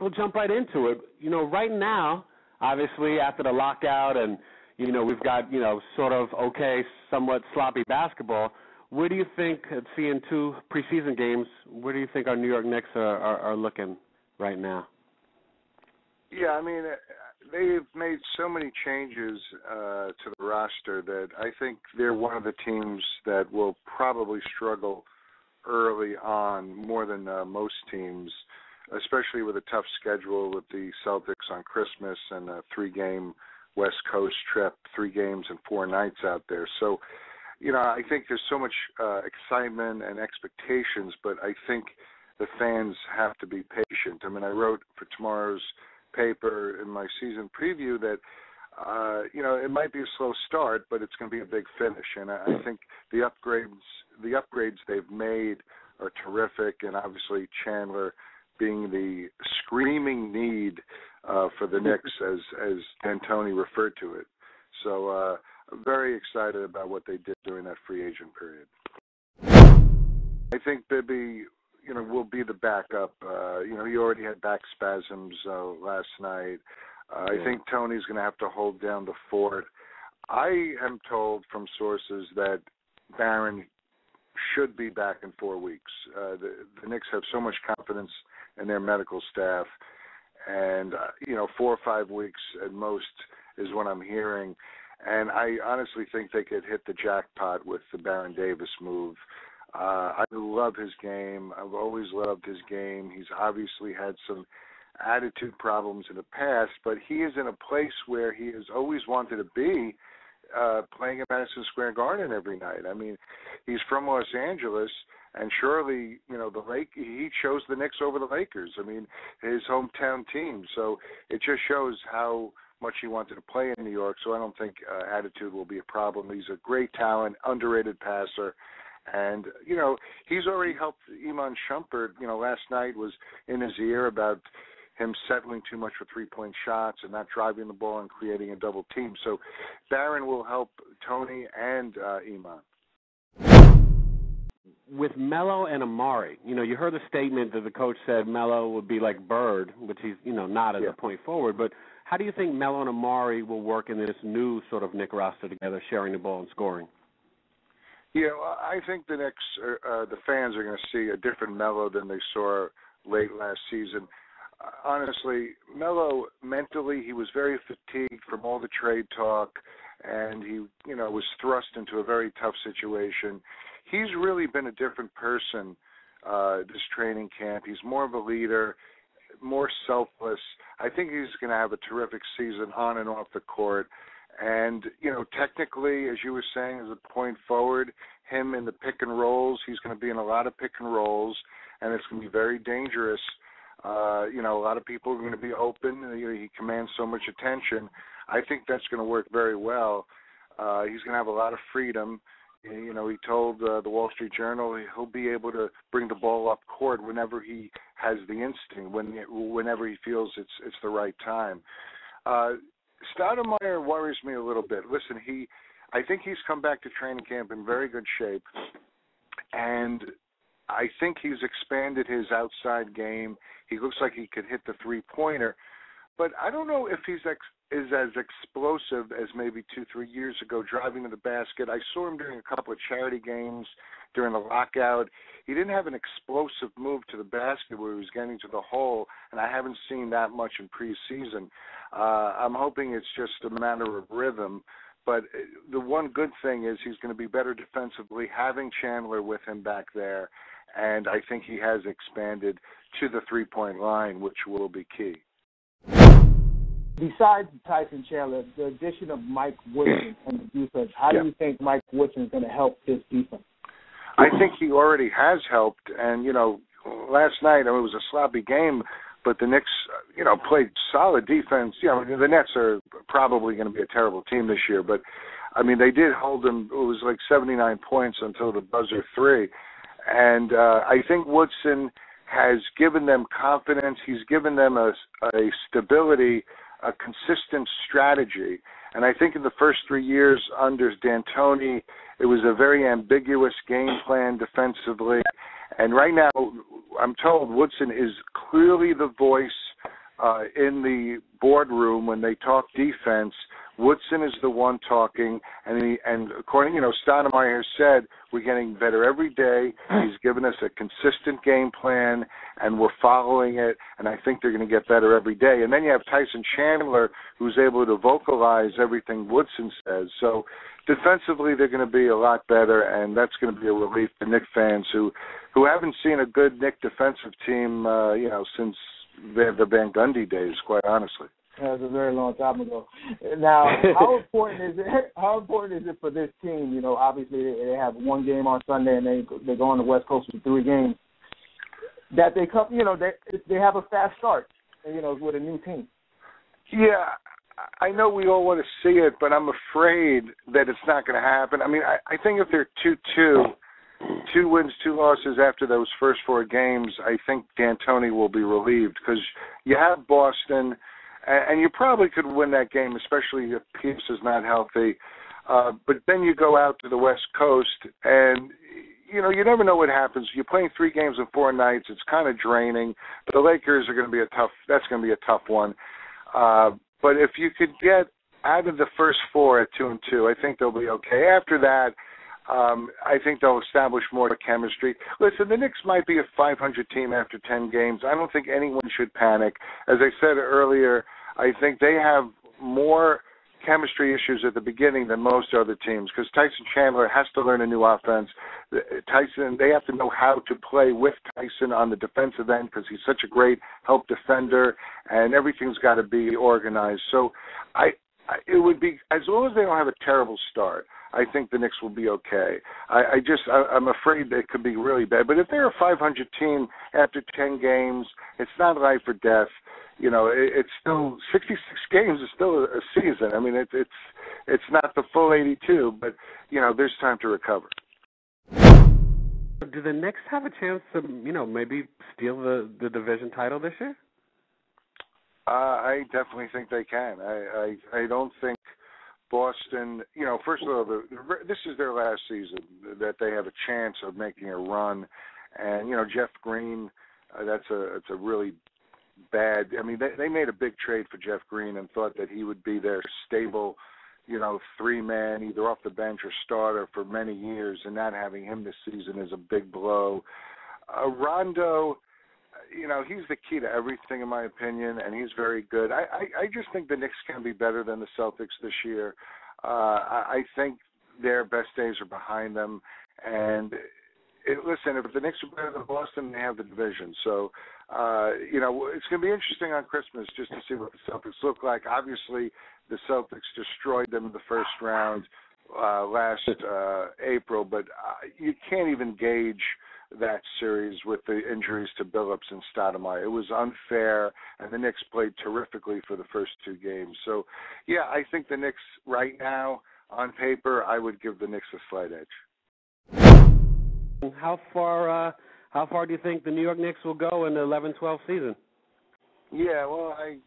we'll jump right into it. Right now, obviously, after the lockout and, we've got, sort of okay, somewhat sloppy basketball, where do you think, seeing 2 preseason games, where do you think our New York Knicks are looking right now? Yeah, I mean, they've made so many changes to the roster that I think they're one of the teams that will probably struggle early on more than most teams, especially with a tough schedule with the Celtics on Christmas and a 3-game West Coast trip, 3 games and 4 nights out there. So, I think there's so much excitement and expectations, but I think the fans have to be patient. I mean, I wrote for tomorrow's paper in my season preview that, it might be a slow start, but it's going to be a big finish. And I think the upgrades they've made are terrific, and obviously Chandler being the screaming need for the Knicks, as D'Antoni referred to it. So I'm very excited about what they did during that free agent period. I think Bibby, will be the backup. He already had back spasms last night. I think Tony's going to have to hold down the fort. I am told from sources that Barron should be back in 4 weeks. The Knicks have so much confidence in their medical staff, and 4 or 5 weeks at most is what I'm hearing. And I honestly think they could hit the jackpot with the Baron Davis move. I love his game. I've always loved his game. He's obviously had some attitude problems in the past, but he is in a place where he has always wanted to be, playing at Madison Square Garden every night. I mean, he's from Los Angeles, and surely, he chose the Knicks over the Lakers. I mean, his hometown team. So it just shows how much he wanted to play in New York. So I don't think attitude will be a problem. He's a great talent, underrated passer. And, he's already helped Iman Shumpert. Last night was in his ear about him settling too much for three-point shots and not driving the ball and creating a double team. So Barron will help Tony and Iman. With Melo and Amari, you heard the statement that the coach said Melo would be like Bird, which he's, not as a point forward. But how do you think Melo and Amari will work in this new sort of Knick roster together, sharing the ball and scoring? Yeah, I think the Knicks, the fans are going to see a different Melo than they saw late last season. Honestly, Melo, mentally, he was very fatigued from all the trade talk, and he, was thrust into a very tough situation. He's really been a different person this training camp. He's more of a leader, more selfless. I think he's going to have a terrific season on and off the court. And, technically, as you were saying, as a point forward, him in the pick and rolls, he's going to be in a lot of pick and rolls, and it's going to be very dangerous. A lot of people are going to be open. He commands so much attention. I think that's going to work very well. He's going to have a lot of freedom. He told the Wall Street Journal he'll be able to bring the ball up court whenever he has the instinct, whenever he feels it's the right time. Stoudemire worries me a little bit. Listen, I think he's come back to training camp in very good shape, and I think he's expanded his outside game. He looks like he could hit the three-pointer, but I don't know if he's is as explosive as maybe 2-3 years ago driving to the basket. I saw him during a couple of charity games during the lockout. He didn't have an explosive move to the basket where he was getting to the hole, and I haven't seen that much in preseason. I'm hoping it's just a matter of rhythm. But the one good thing is he's going to be better defensively, having Chandler with him back there, and I think he has expanded to the three-point line, which will be key. Besides Tyson Chandler, the addition of Mike Woodson and the defense, how do you think Mike Woodson is going to help this defense? I think he already has helped, and, last night it was a sloppy game, but the Knicks, played solid defense. The Nets are probably going to be a terrible team this year, but, they did hold them. It was like 79 points until the buzzer three. And I think Woodson has given them confidence. He's given them a stability, a consistent strategy. And I think in the first 3 years under D'Antoni, it was a very ambiguous game plan defensively. And right now, I'm told Woodson is clearly the voice in the boardroom when they talk defense, Woodson is the one talking, and according, Stoudemire has said we're getting better every day. He's given us a consistent game plan, and we're following it, and I think they're going to get better every day. And then you have Tyson Chandler, who's able to vocalize everything Woodson says. So defensively, they're going to be a lot better, and that's going to be a relief to Knicks fans who haven't seen a good Knicks defensive team, since the Van Gundy days, quite honestly. That was a very long time ago. Now, how important is it for this team? Obviously they have one game on Sunday and they go on the West Coast with 3 games. That they come, they have a fast start, with a new team. Yeah, I know we all want to see it, but I'm afraid that it's not going to happen. I mean, I think if they're 2-2, 2 wins, 2 losses after those first 4 games, I think D'Antoni will be relieved because you have Boston. And you probably could win that game, especially if Pierce is not healthy. But then you go out to the West Coast, and, you never know what happens. You're playing 3 games in 4 nights. It's kind of draining. The Lakers are going to be that's going to be a tough one. But if you could get out of the first 4 at 2-2, I think they'll be okay. After that, I think they'll establish more chemistry. Listen, the Knicks might be a 500 team after 10 games. I don't think anyone should panic. As I said earlier, I think they have more chemistry issues at the beginning than most other teams because Tyson Chandler has to learn a new offense. They have to know how to play with Tyson on the defensive end because he's such a great help defender, and everything's got to be organized. So it would be, as long as they don't have a terrible start, I think the Knicks will be okay. I'm afraid it could be really bad. But if they're a 500 team after 10 games, it's not life or death. It's still 66 games is still a season. I mean, it's not the full 82, but there's time to recover. Do the Knicks have a chance to maybe steal the division title this year? I definitely think they can. I don't think Boston, first of all, this is their last season that they have a chance of making a run. And, Jeff Green, it's a really bad. I mean, they made a big trade for Jeff Green and thought that he would be their stable, 3-man, either off the bench or starter for many years, and not having him this season is a big blow. Rondo, he's the key to everything, in my opinion, and he's very good. I just think the Knicks can be better than the Celtics this year. I think their best days are behind them. And, listen, if the Knicks are better than Boston, they have the division. So, it's going to be interesting on Christmas just to see what the Celtics look like. Obviously, the Celtics destroyed them in the first round last April, but you can't even gauge that series with the injuries to Billups and Stoudemire. It was unfair, and the Knicks played terrifically for the first 2 games. So, yeah, I think the Knicks right now, on paper, I would give the Knicks a slight edge. How far do you think the New York Knicks will go in the 11-12 season? Yeah, well, I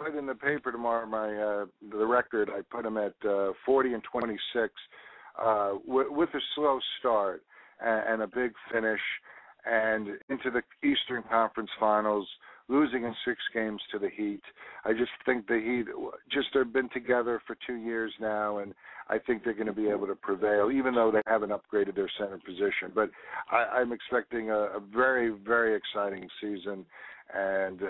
put in the paper tomorrow the record. I put them at 40-26 with a slow start and a big finish, and into the Eastern Conference Finals, losing in 6 games to the Heat. I just think the Heat have been together for 2 years now, and I think they're going to be able to prevail, even though they haven't upgraded their center position. But I'm expecting a very, very exciting season. And,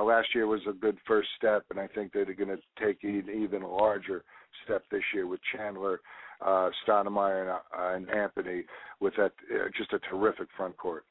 last year was a good first step, and I think they're going to take an even larger step this year with Chandler, Stoudemire, and Anthony with that just a terrific front court.